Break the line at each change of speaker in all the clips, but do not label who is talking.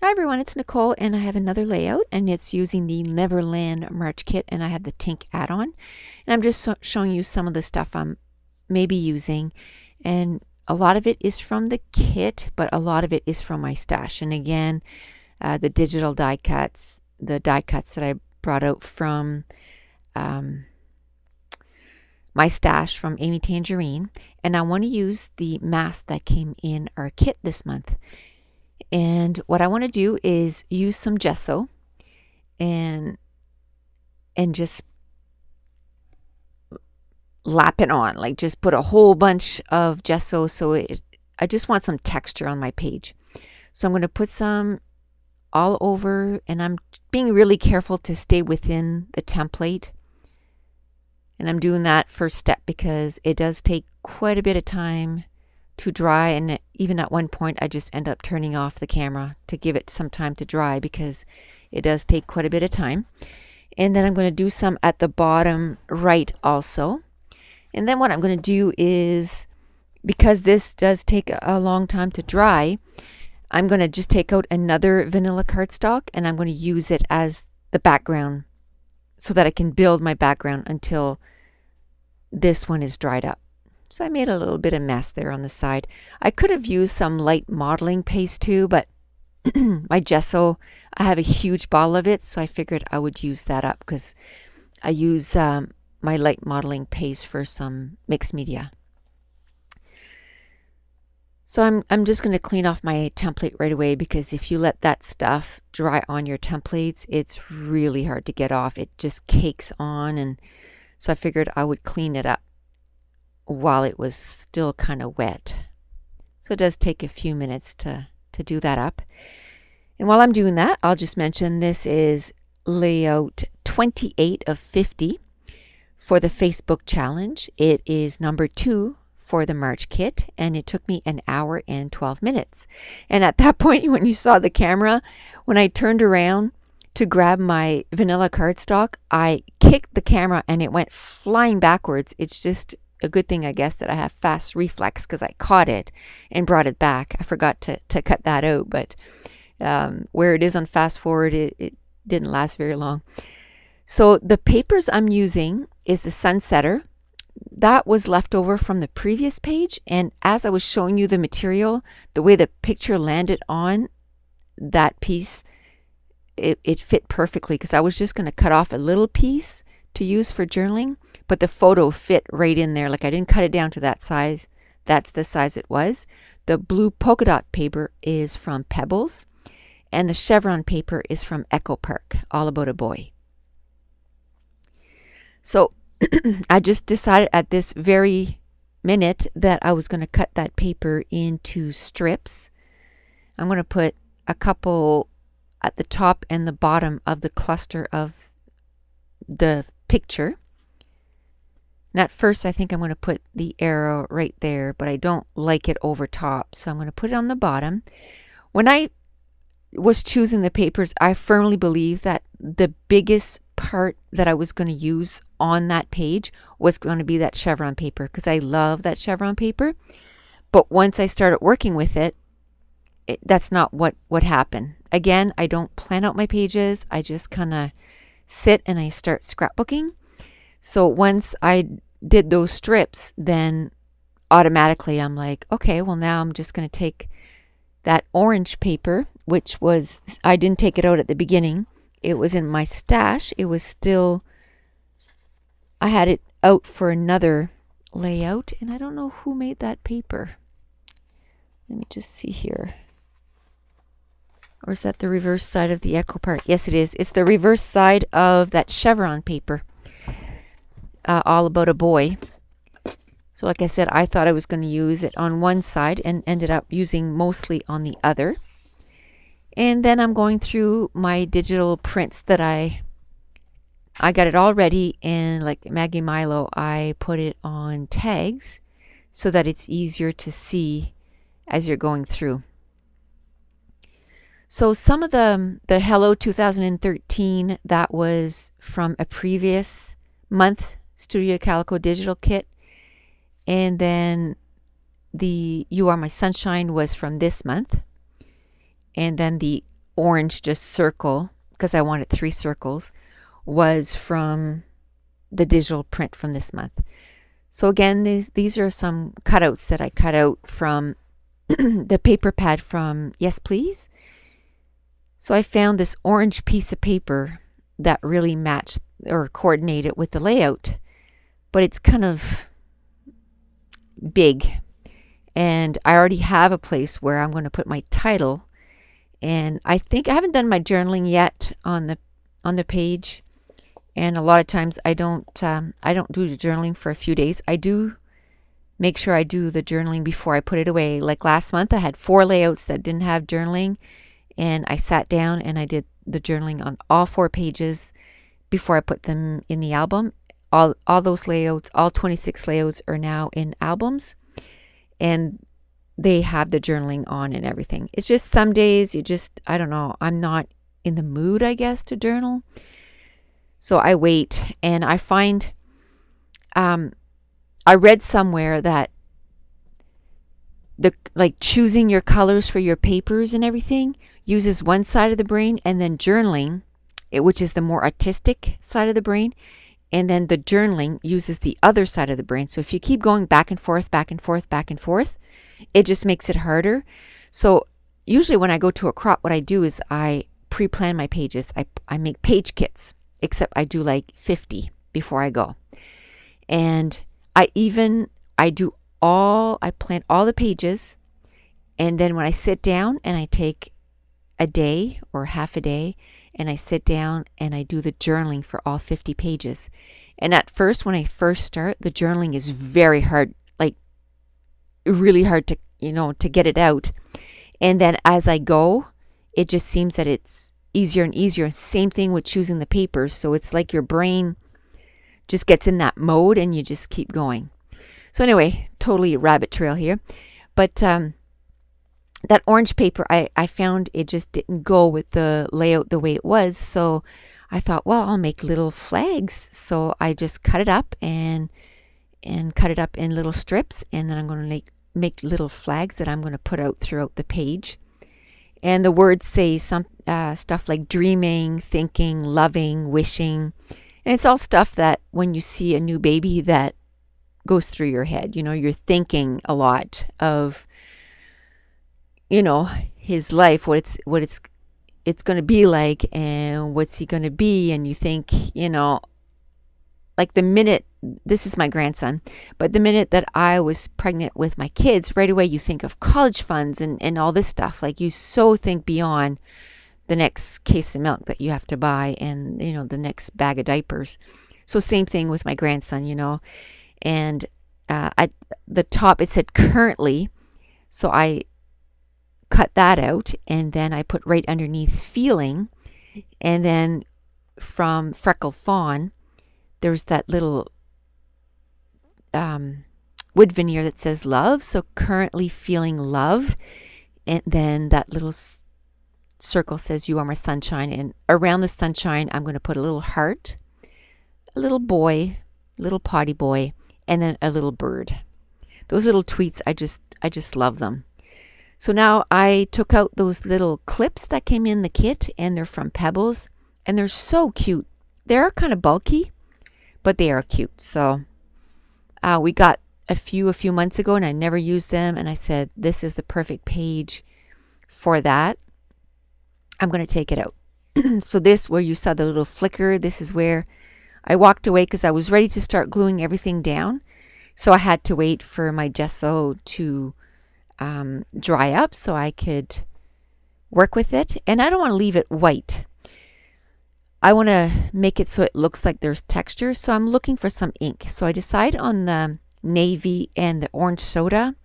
Hi everyone, it's Nicole and I have another layout and it's using the Neverland March kit and I have the Tink add-on. And I'm just showing you some of the stuff I'm maybe using, and a lot of it is from the kit, but a lot of it is from my stash. And again, the digital die cuts, the die cuts that I brought out from my stash from Amy Tangerine, and I want to use the mask that came in our kit this month. And what I want to do is use some gesso and just lap it on, like just put a whole bunch of gesso I just want some texture on my page. So I'm going to put some all over, and I'm being really careful to stay within the template. And I'm doing that first step because it does take quite a bit of time to dry, and even at one point I just end up turning off the camera to give it some time to dry because it does take quite a bit of time. And then I'm going to do some at the bottom right also. And then what I'm going to do is, because this does take a long time to dry, I'm going to just take out another vanilla cardstock and I'm going to use it as the background so that I can build my background until this one is dried up. So I made a little bit of mess there on the side. I could have used some light modeling paste too, but my gesso, I have a huge bottle of it, so I figured I would use that up because I use my light modeling paste for some mixed media. So I'm just going to clean off my template right away, because if you let that stuff dry on your templates, it's really hard to get off. It just cakes on, and so I figured I would clean it up while it was still kind of wet. So it does take a few minutes to do that up. And while I'm doing that, I'll just mention this is layout 28 of 50 for the Facebook challenge. It is number 2 for the March kit, and it took me an hour and 12 minutes. And at that point, when you saw the camera, when I turned around to grab my vanilla cardstock, I kicked the camera and it went flying backwards. It's just a good thing, I guess, that I have fast reflex, because I caught it and brought it back. I forgot to cut that out, but where it is on fast forward, it didn't last very long. So the papers I'm using is the Sunsetter. That was left over from the previous page, and as I was showing you the material, the way the picture landed on that piece, it fit perfectly, because I was just going to cut off a little piece to use for journaling, but the photo fit right in there. Like, I didn't cut it down to that size. That's the size it was. The blue polka dot paper is from Pebbles, and the chevron paper is from Echo Park, All About a Boy. So I just decided at this very minute that I was going to cut that paper into strips. I'm going to put a couple at the top and the bottom of the cluster of the picture. And at first I think I'm going to put the arrow right there, but I don't like it over top, so I'm going to put it on the bottom. When I was choosing the papers, I firmly believe that the biggest part that I was going to use on that page was going to be that chevron paper, because I love that chevron paper. But once I started working with it, that's not what happened. Again, I don't plan out my pages. I just kind of sit and I start scrapbooking. So once I did those strips, then automatically I'm like, okay, well now I'm just going to take that orange paper, which was, I didn't take it out at the beginning. It was in my stash. It was still, I had it out for another layout, and I don't know who made that paper. Let me just see here. Or is that the reverse side of the Echo Park? Yes, it is. It's the reverse side of that chevron paper, All About a Boy. So like I said, I thought I was going to use it on one side and ended up using mostly on the other. And then I'm going through my digital prints that I got it all ready, and like Maggie Milo, I put it on tags so that it's easier to see as you're going through. So some of the Hello 2013, that was from a previous month Studio Calico digital kit. And then the You Are My Sunshine was from this month. And then the orange just circle, because I wanted 3 circles, was from the digital print from this month. So again, these are some cutouts that I cut out from the paper pad from Yes Please. So I found this orange piece of paper that really matched or coordinated with the layout, but it's kind of big, and I already have a place where I'm going to put my title. And I think I haven't done my journaling yet on the page, and a lot of times I don't do the journaling for a few days. I do make sure I do the journaling before I put it away. Like last month, I had 4 layouts that didn't have journaling, and I sat down and I did the journaling on all 4 pages before I put them in the album. All those layouts, all 26 layouts, are now in albums, and they have the journaling on and everything. It's just some days I don't know, I'm not in the mood, I guess, to journal. So I wait, and I find, I read somewhere that choosing your colors for your papers and everything uses one side of the brain, and then journaling, which is the more artistic side of the brain, and then the journaling uses the other side of the brain. So if you keep going back and forth, back and forth, back and forth, it just makes it harder. So usually when I go to a crop, what I do is I pre-plan my pages. I make page kits, except I do like 50 before I go. And I plan all the pages, and then when I sit down and I take a day or half a day, and I sit down and I do the journaling for all 50 pages. And at first, when I first start, the journaling is very hard, like really hard to get it out. And then as I go, it just seems that it's easier and easier. Same thing with choosing the papers. So it's like your brain just gets in that mode and you just keep going. So anyway, totally a rabbit trail here. But that orange paper, I found it just didn't go with the layout the way it was. So I thought, well, I'll make little flags. So I just cut it up and cut it up in little strips. And then I'm going to make little flags that I'm going to put out throughout the page. And the words say some stuff like dreaming, thinking, loving, wishing. And it's all stuff that when you see a new baby that goes through your head, you're thinking a lot of, his life, what it's going to be like, and what's he going to be. And you think, like the minute, this is my grandson, but the minute that I was pregnant with my kids, right away you think of college funds and all this stuff. Like you so think beyond the next case of milk that you have to buy, and the next bag of diapers. So same thing with my grandson, and at the top it said currently, so I cut that out, and then I put right underneath feeling. And then from Freckle Fawn, there's that little wood veneer that says love, so currently feeling love. And then that little circle says you are my sunshine, and around the sunshine I'm going to put a little heart, a little boy, little potty boy, and then a little bird. Those little tweets, I just love them. So now I took out those little clips that came in the kit, and they're from Pebbles, and they're so cute. They're kind of bulky, but they are cute. So we got a few months ago, and I never used them, and I said, this is the perfect page for that. I'm going to take it out. So this, where you saw the little flicker, this is where I walked away because I was ready to start gluing everything down. So I had to wait for my gesso to dry up so I could work with it. And I don't want to leave it white. I want to make it so it looks like there's texture. So I'm looking for some ink. So I decide on the navy and the orange soda.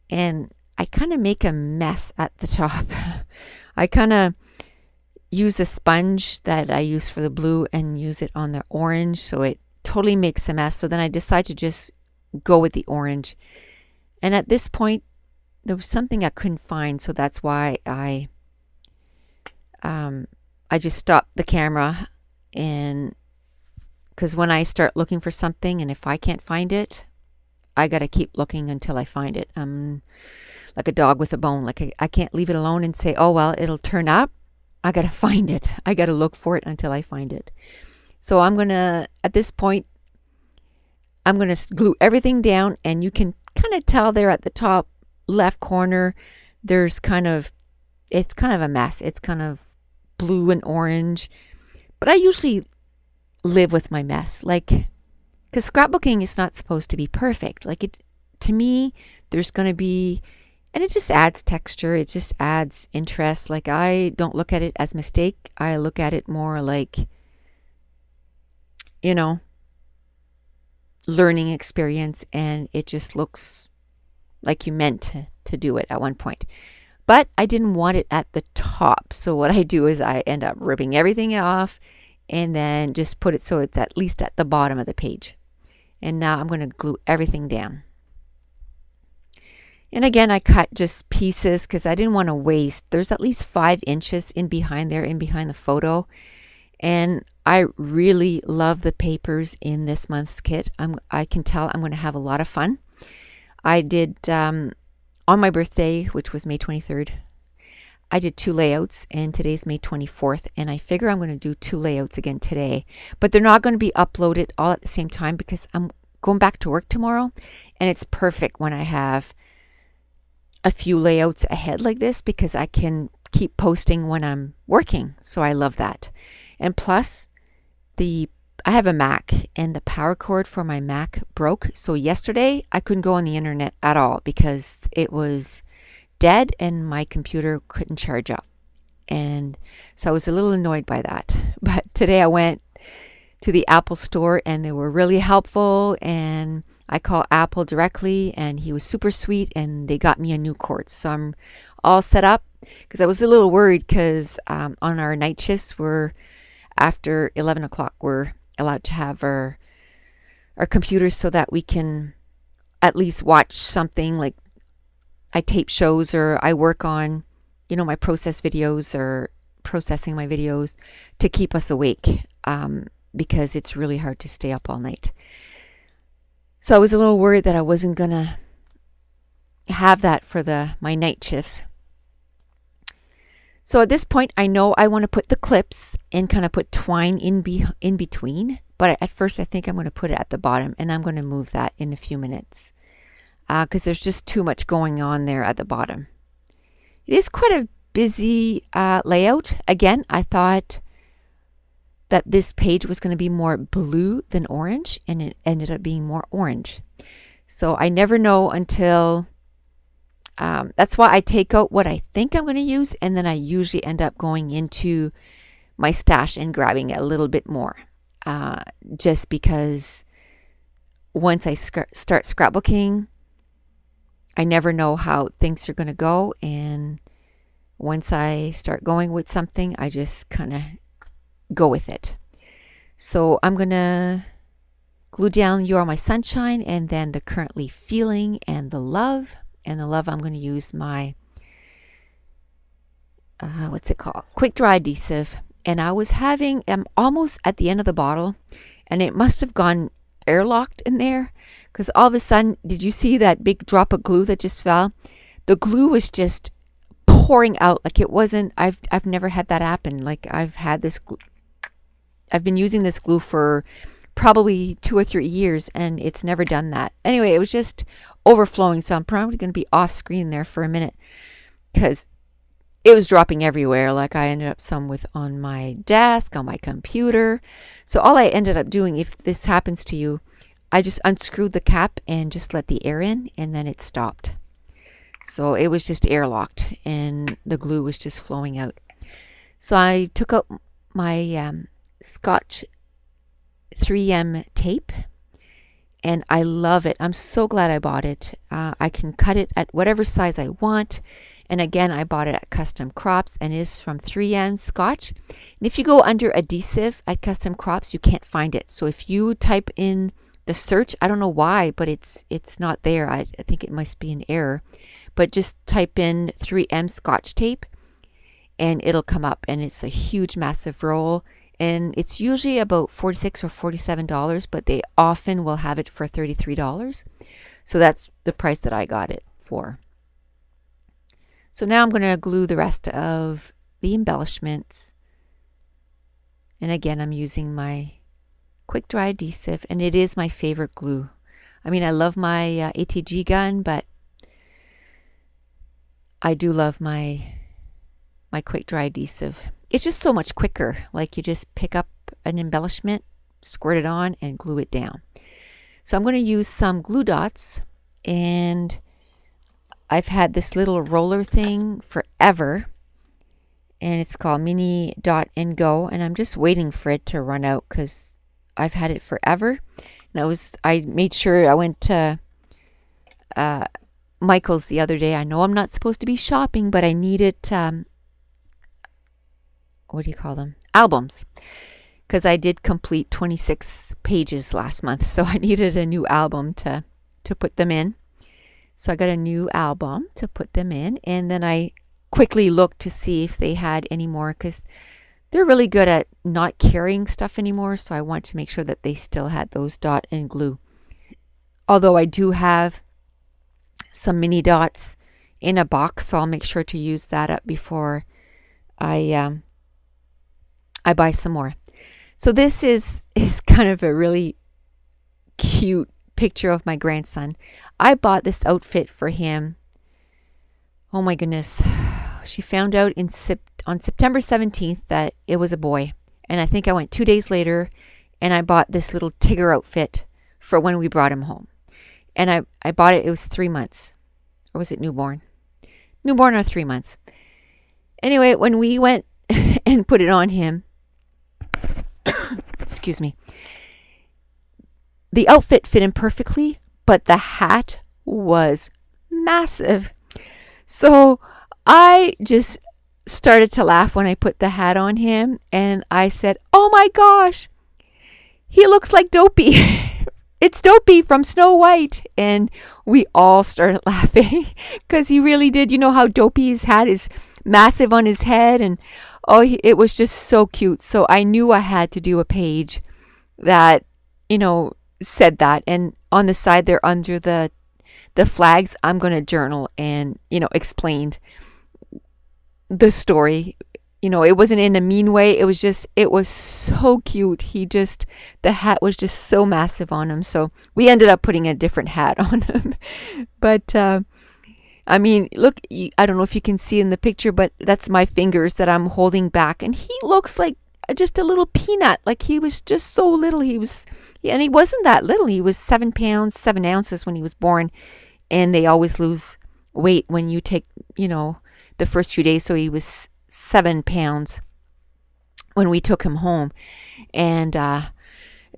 And I kind of make a mess at the top. I kind of use a sponge that I use for the blue and use it on the orange. So it totally makes a mess. So then I decide to just go with the orange. And at this point, there was something I couldn't find, so that's why I just stopped the camera, and because when I start looking for something, and if I can't find it, I gotta keep looking until I find it. I'm like a dog with a bone. Like I can't leave it alone and say, oh well, it'll turn up. I got to find it. I got to look for it until I find it. So I'm going to, at this point, I'm going to glue everything down, and you can kind of tell there at the top left corner, there's kind of, it's kind of a mess. It's kind of blue and orange, but I usually live with my mess. Like, because scrapbooking is not supposed to be perfect. Like, it, to me, there's going to be, and it just adds texture. It just adds interest. Like, I don't look at it as mistake. I look at it more like, you know, learning experience, and it just looks like you meant to do it at one point. But I didn't want it at the top. So what I do is I end up ripping everything off and then just put it so it's at least at the bottom of the page. And now I'm going to glue everything down. And again, I cut just pieces because I didn't want to waste. There's at least 5 inches in behind there, in behind the photo. And I really love the papers in this month's kit. I can tell I'm going to have a lot of fun. I did, on my birthday, which was May 23rd, I did 2 layouts, and today's May 24th, and I figure I'm going to do 2 layouts again today. But they're not going to be uploaded all at the same time because I'm going back to work tomorrow, and it's perfect when I have a few layouts ahead like this because I can keep posting when I'm working. So I love that. And plus, I have a Mac, and the power cord for my Mac broke. So yesterday I couldn't go on the internet at all because it was dead and my computer couldn't charge up. And so I was a little annoyed by that. But today I went to the Apple store, and they were really helpful, and I called Apple directly, and he was super sweet, and they got me a new cord. So I'm all set up because I was a little worried because on our night shifts, we're after 11 o'clock, we're allowed to have our computers so that we can at least watch something. Like, I tape shows, or I work on, you know, my process videos or processing my videos to keep us awake because it's really hard to stay up all night. So I was a little worried that I wasn't going to have that for my night shifts. So at this point, I know I want to put the clips and kind of put twine in between. But at first, I think I'm going to put it at the bottom, and I'm going to move that in a few minutes because there's just too much going on there at the bottom. It is quite a busy layout. Again, I thought that this page was going to be more blue than orange, and it ended up being more orange. So I never know until... that's why I take out what I think I'm going to use, and then I usually end up going into my stash and grabbing a little bit more. Just because once I start scrapbooking, I never know how things are going to go. And once I start going with something, I just kind of go with it. So I'm going to glue down You're My Sunshine, and then the Currently Feeling, and the Love. And the Love, I'm going to use my, what's it called? Quick Dry Adhesive. And I'm almost at the end of the bottle, and it must have gone airlocked in there because all of a sudden, did you see that big drop of glue that just fell? The glue was just pouring out. Like, it wasn't, I've never had that happen. Like, I've been using this glue for probably 2 or 3 years, and it's never done that. Anyway, it was just overflowing, so I'm probably going to be off screen there for a minute because it was dropping everywhere. Like, I ended up some on my desk, on my computer. So all I ended up doing, if this happens to you, I just unscrewed the cap and just let the air in, and then it stopped. So it was just airlocked, and the glue was just flowing out. So I took out my Scotch 3M tape, and I love it. I'm so glad I bought it. I can cut it at whatever size I want. And again, I bought it at Custom Crops, and it is from 3M Scotch. And if you go under Adhesive at Custom Crops, you can't find it. So if you type in the search, I don't know why, but it's not there. I think it must be an error. But just type in 3M Scotch tape, and it'll come up. And it's a huge, massive roll. And it's usually about $46 or $47, but they often will have it for $33. So that's the price that I got it for. So now I'm going to glue the rest of the embellishments. And again, I'm using my quick dry adhesive, and it is my favorite glue. I mean, I love my ATG gun, but I do love my quick dry adhesive. It's just so much quicker. Like, you just pick up an embellishment, squirt it on, and glue it down. So I'm going to use some glue dots, and I've had this little roller thing forever, and it's called Mini Dot and Go, and I'm just waiting for it to run out because I've had it forever. And I made sure I went to Michael's the other day. I know I'm not supposed to be shopping, but I needed what do you call them? Albums. Because I did complete 26 pages last month, so I needed a new album to put them in. So I got a new album to put them in, and then I quickly looked to see if they had any more, because they're really good at not carrying stuff anymore, so I want to make sure that they still had those dot and glue. Although I do have some mini dots in a box, so I'll make sure to use that up before I buy some more. So this is kind of a really cute picture of my grandson. I bought this outfit for him. Oh my goodness. She found out on September 17th that it was a boy. And I think I went 2 days later and I bought this little Tigger outfit for when we brought him home. And I bought it, it was 3 months. Or was it newborn? Newborn or 3 months. Anyway, when we went and put it on him, excuse me, the outfit fit him perfectly, but the hat was massive. So I just started to laugh when I put the hat on him, and I said, "Oh my gosh, he looks like Dopey." It's Dopey from Snow White. And we all started laughing because he really did. You know how Dopey's hat is massive on his head, and it was just so cute. So I knew I had to do a page that, said that. And on the side there, under the flags, I'm going to journal and, explained the story. It wasn't in a mean way. It was so cute. The hat was just so massive on him. So we ended up putting a different hat on him. But, I mean, look, I don't know if you can see in the picture, but that's my fingers that I'm holding back. And he looks like just a little peanut. Like, he was just so little. And he wasn't that little. He was 7 pounds, 7 ounces when he was born. And they always lose weight when you take, the first few days. So he was 7 pounds when we took him home. And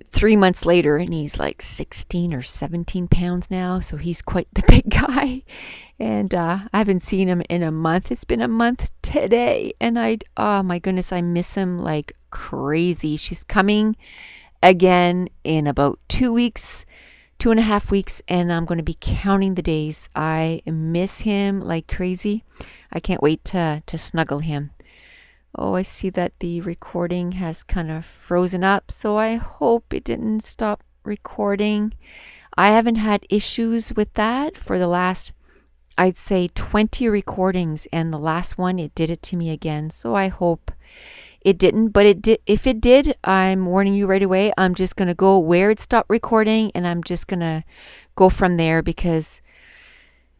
3 months later, and he's like 16 or 17 pounds now. So he's quite the big guy. And I haven't seen him in a month. It's been a month today. And oh my goodness, I miss him like crazy. She's coming again in about 2 weeks, 2.5 weeks. And I'm going to be counting the days. I miss him like crazy. I can't wait to snuggle him. Oh, I see that the recording has kind of frozen up, so I hope it didn't stop recording. I haven't had issues with that for the last, I'd say, 20 recordings, and the last one, it did it to me again. So I hope it didn't, but it did. If it did, I'm warning you right away. I'm just going to go where it stopped recording, and I'm just going to go from there, because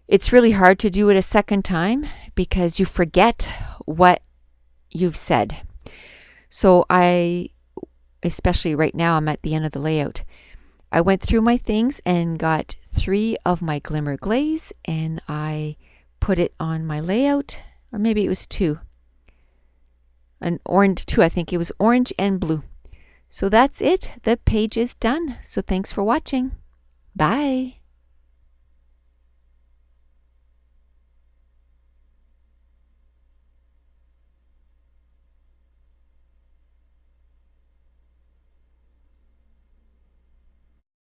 it's really hard to do it a second time because you forget what you've said. So especially right now, I'm at the end of the layout. I went through my things and got 3 of my Glimmer Glaze, and I put it on my layout, or maybe it was 2. An orange, 2, I think it was orange and blue. So that's it. The page is done. So thanks for watching. Bye.